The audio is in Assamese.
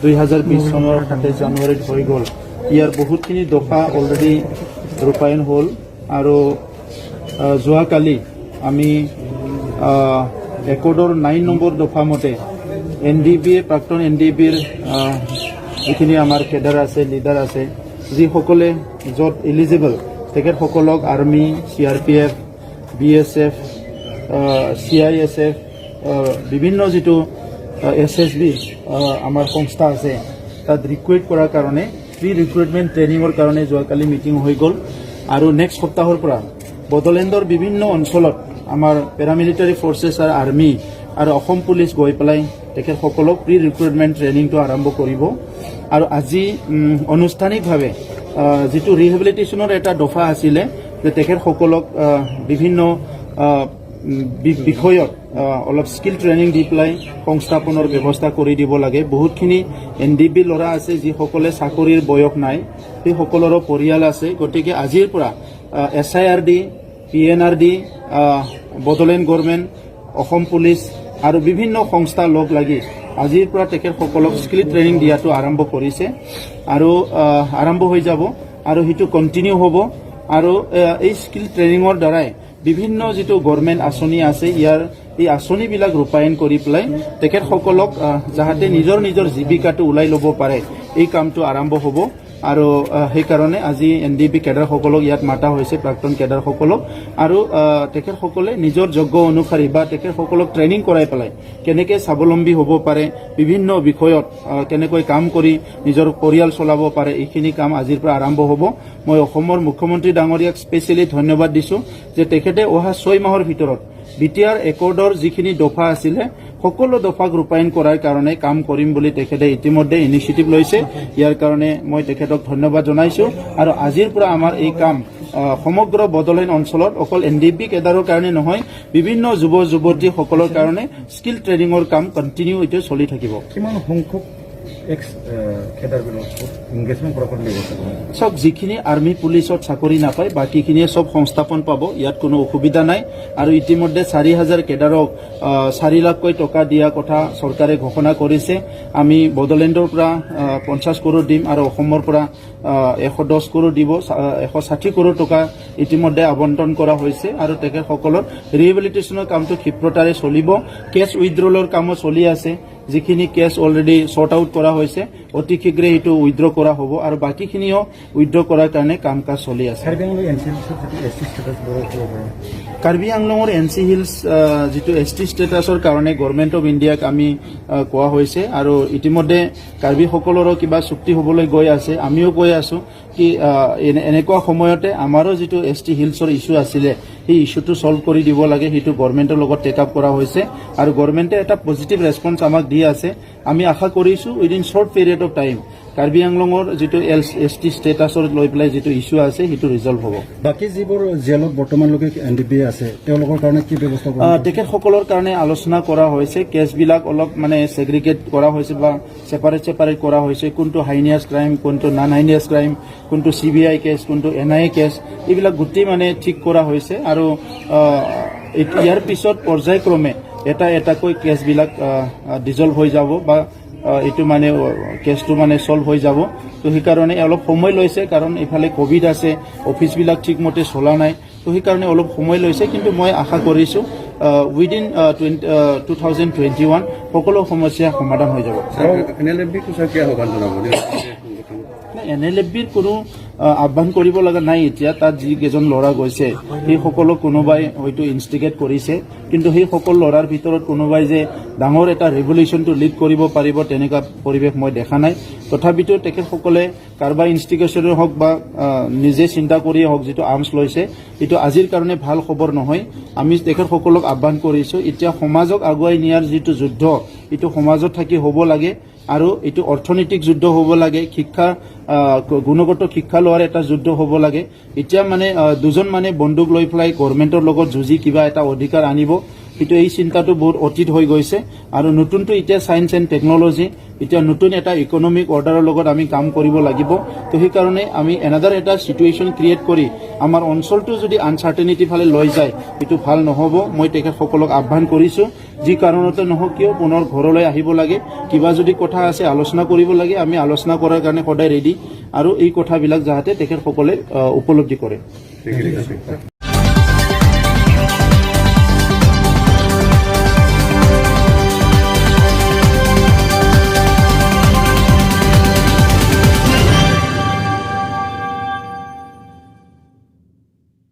2020 চনৰ 27 জানুৱাৰীত হৈ গ'ল। ইয়াৰ বহুতখিনি দফা অলৰেডি ৰূপায়ণ হ'ল আৰু যোৱাকালি আমি একৰ্ডৰ 9 নম্বৰ দফা মতে NDB প্ৰাক্তন NDBৰ যিখিনি আমাৰ কেডাৰ আছে, লিডাৰ আছে, যিসকলে য'ত এলিজিবল তেখেতসকলক আৰ্মি, CRPF, BSF, CISF, বিভিন্ন যিটো SSB আমাৰ সংস্থা আছে তাত ৰিক্ৰুইট কৰাৰ কাৰণে প্ৰি ৰিক্ৰুইটমেণ্ট ট্ৰেইনিঙৰ কাৰণে যোৱাকালি মিটিং হৈ গ'ল। আৰু নেক্সট সপ্তাহৰ পৰা বড়োলেণ্ডৰ বিভিন্ন অঞ্চলত আমাৰ পেৰামিলিটাৰী ফৰ্চেছ আৰু আৰ্মি আৰু অসম পুলিচ গৈ পেলাই তেখেতসকলক প্ৰি ৰিক্ৰুইটমেণ্ট ট্ৰেইনিংটো আৰম্ভ কৰিব। আৰু আজি আনুষ্ঠানিকভাৱে যিটো ৰিহেবিলিটেশ্যনৰ এটা দফা আছিলে যে তেখেতসকলক বিভিন্ন বিষয়ত অলপ স্কিল ট্ৰেইনিং দি পেলাই সংস্থাপনৰ ব্যৱস্থা কৰি দিব লাগে। বহুতখিনি NDB ল'ৰা আছে যিসকলে চাকৰিৰ বয়স নাই, সেইসকলৰো পৰিয়াল আছে। গতিকে আজিৰ পৰা SIRD, PNRD, Bodoland government, Assam police আৰু বিভিন্ন সংস্থা লগ লাগি আজিৰ পৰা তেখেতসকলক স্কিল ট্ৰেইনিং দিয়াটো আৰম্ভ কৰিছে আৰু আৰম্ভ হৈ যাব আৰু সেইটো কণ্টিনিউ হ'ব। আৰু এই স্কিল ট্ৰেইনিঙৰ দ্বাৰাই বিভিন্ন যিটো গভৰ্ণমেণ্ট আঁচনি আছে ইয়াৰ এই আঁচনিবিলাক ৰূপায়ণ কৰি পেলাই তেখেতসকলক যাতে নিজৰ জীৱিকাটো ওলাই ল'ব পাৰে এই কামটো আৰম্ভ হ'ব। আৰু সেইকাৰণে আজি NDB কেডাৰসকলক ইয়াত মাতা হৈছে, প্ৰাক্তন কেডাৰসকলক, আৰু তেখেতসকলে নিজৰ যোগ্য অনুসৰি বা তেখেতসকলক ট্ৰেইনিং কৰাই পেলাই কেনেকৈ স্বাৱলম্বী হ'ব পাৰে, বিভিন্ন বিষয়ত কেনেকৈ কাম কৰি নিজৰ পৰিয়াল চলাব পাৰে, এইখিনি কাম আজিৰ পৰা আৰম্ভ হ'ব। মই অসমৰ মুখ্যমন্ত্ৰী ডাঙৰীয়াক স্পেচিয়েলি ধন্যবাদ দিছোঁ যে তেখেতে অহা 6 মাহৰ ভিতৰত BTR একৰ্ডৰ যিখিনি দফা আছিলে সকলো দফাক ৰূপায়ণ কৰাৰ কাৰণে কাম কৰিম বুলি তেখেতে ইতিমধ্যে ইনিচিয়েটিভ লৈছে। ইয়াৰ কাৰণে মই তেখেতক ধন্যবাদ জনাইছোঁ। আৰু আজিৰ পৰা আমাৰ এই কাম সমগ্ৰ বড়োলেণ্ড অঞ্চলত অকল NDB কেডাৰৰ কাৰণে নহয়, বিভিন্ন যুৱ যুৱতীসকলৰ কাৰণে স্কিল ট্ৰেইনিঙৰ কাম কণ্টিনিউ এতিয়া চলি থাকিব। কিমান সংখ্যক চব যিখিনি আৰ্মি পুলিচত চাকৰি নাপায় বাকীখিনিয়ে চব সংস্থাপন পাব, ইয়াত কোনো অসুবিধা নাই। আৰু ইতিমধ্যে 4,000 কেডাৰক 4 লাখকৈ টকা দিয়া কথা চৰকাৰে ঘোষণা কৰিছে। আমি বড়োলেণ্ডৰ পৰা 50 কৰোৰ দিম আৰু অসমৰ পৰা 110 কৰোৰ দিব, 160 কৰোৰ টকা ইতিমধ্যে আবণ্টন কৰা হৈছে। আৰু তেখেতসকলৰ ৰিহেবিলিটেশ্যনৰ কামটো ক্ষিপ্ৰতাৰে চলিব। কেছ উইথড্ৰলৰ কামো চলি আছে, যিখিনি কেছ অলৰেডি শ্বৰ্ট আউট কৰা হৈছে অতি শীঘ্ৰে সেইটো উইথড্ৰ কৰা হ'ব আৰু বাকীখিনিও উইথড্ৰ কৰাৰ কাৰণে কাম কাজ চলি আছে। কাৰ্বি আংলঙৰ NC হিলছ যিটো ST ষ্টেটাছৰ কাৰণে গভৰ্ণমেণ্ট অফ ইণ্ডিয়াক আমি কোৱা হৈছে আৰু ইতিমধ্যে কাৰ্বিসকলৰো কিবা চুক্তি হ'বলৈ গৈ আছে। আমিও কৈ আছোঁ কি এনেকুৱা সময়তে আমাৰো যিটো ST হিলছৰ ইছ্যু আছিলে সেই ইছ্যুটো ছল্ভ কৰি দিব লাগে, সেইটো গভৰ্ণমেণ্টৰ লগত টেক আপ কৰা হৈছে আৰু গভৰ্ণমেণ্টে এটা পজিটিভ ৰেছপন্স আমাক দি আছে। আমি আশা কৰিছোঁ within short period of time Karbi আংলঙৰ যিটো ST ষ্টেটাছৰ লৈ পেলাই যিটো ইছ্যু আছে সেইটো ৰিজল্ভ হ'ব। বাকী যিবোৰ জেলত বৰ্তমানলৈকে NDB আছে তেওঁলোকৰ কাৰণে কি ব্যৱস্থা তেখেতসকলৰ কাৰণে আলোচনা কৰা হৈছে। কেছবিলাক অলপ মানে ছেগ্ৰিগেট কৰা হৈছে বা ছেপাৰেট কৰা হৈছে, কোনটো হাইনিয়াছ ক্ৰাইম, কোনটো নন হাইনিয়াছ ক্ৰাইম, কোনটো CBI কেছ, কোনটো NIA কেছ, এইবিলাক গোটেই মানে ঠিক কৰা হৈছে। আৰু ইয়াৰ পিছত পৰ্যায়ক্ৰমে এটাকৈ কেছবিলাক ডিজল্ভ হৈ যাব বা এইটো মানে কেছটো মানে ছল্ভ হৈ যাব। তো সেইকাৰণে অলপ সময় লৈছে, কাৰণ ইফালে কোভিড আছে, অফিচবিলাক ঠিকমতে চলা নাই, তো সেইকাৰণে অলপ সময় লৈছে। কিন্তু মই আশা কৰিছোঁ উইদিন 2021 সকলো সমস্যা সমাধান হৈ যাব। NLFBৰ কোনো আহ্বান কৰিব লগা নাই এতিয়া। তাত যিকেইজন ল'ৰা গৈছে সেইসকলক কোনোবাই হয়তো ইনষ্টিগেট কৰিছে, কিন্তু সেই সকলো ল'ৰাৰ ভিতৰত কোনোবাই যে ডাঙৰ এটা ৰেভলিউশ্যনটো লিড কৰিব পাৰিব তেনেকুৱা পৰিৱেশ মই দেখা নাই। তথাপিতো তেখেতসকলে কাৰোবাৰ ইনষ্টিগেশ্যনেই হওক বা নিজে চিন্তা কৰিয়ে হওক যিটো আৰ্মছ লৈছে এইটো আজিৰ কাৰণে ভাল খবৰ নহয়। আমি তেখেতসকলক আহ্বান কৰিছোঁ এতিয়া সমাজক আগুৱাই নিয়াৰ যিটো যুদ্ধ এইটো সমাজত থাকি হ'ব লাগে আৰু এইটো অৰ্থনৈতিক যুদ্ধ হ'ব লাগে, গুণগত শিক্ষা লোৱাৰ এটা যুদ্ধ হ'ব লাগে। এতিয়া মানে দুজন মানে বন্দুক লৈ পেলাই গভৰ্ণমেণ্টৰ লগত যুঁজি কিবা এটা অধিকাৰ আনিব, কিন্তু এই চিন্তাটো বহুত অতীত হৈ গৈছে। আৰু নতুনটো এতিয়া ছায়েন্স এণ্ড টেকনলজি এতিয়া নতুন এটা ইকনমিক অৰ্ডাৰৰ লগত আমি কাম কৰিব লাগিব তো সেইকাৰণে আমি এনাদাৰ এটা সিচুৱেশ্যন ক্ৰিয়েট কৰি আমাৰ অঞ্চলটো যদি আনচাৰ্টেনিটি ফালে লৈ যায় এইটো ভাল নহ'ব মই তেখেতসকলক আহ্বান কৰিছোঁ যি কাৰণতে নহওক কিয় পুনৰ ঘৰলৈ আহিব লাগে কিবা যদি কথা আছে আলোচনা কৰিব লাগে আমি আলোচনা কৰাৰ কাৰণে সদায় ৰেডি আৰু এই কথাবিলাক যাতে তেখেতসকলে উপলব্ধি কৰে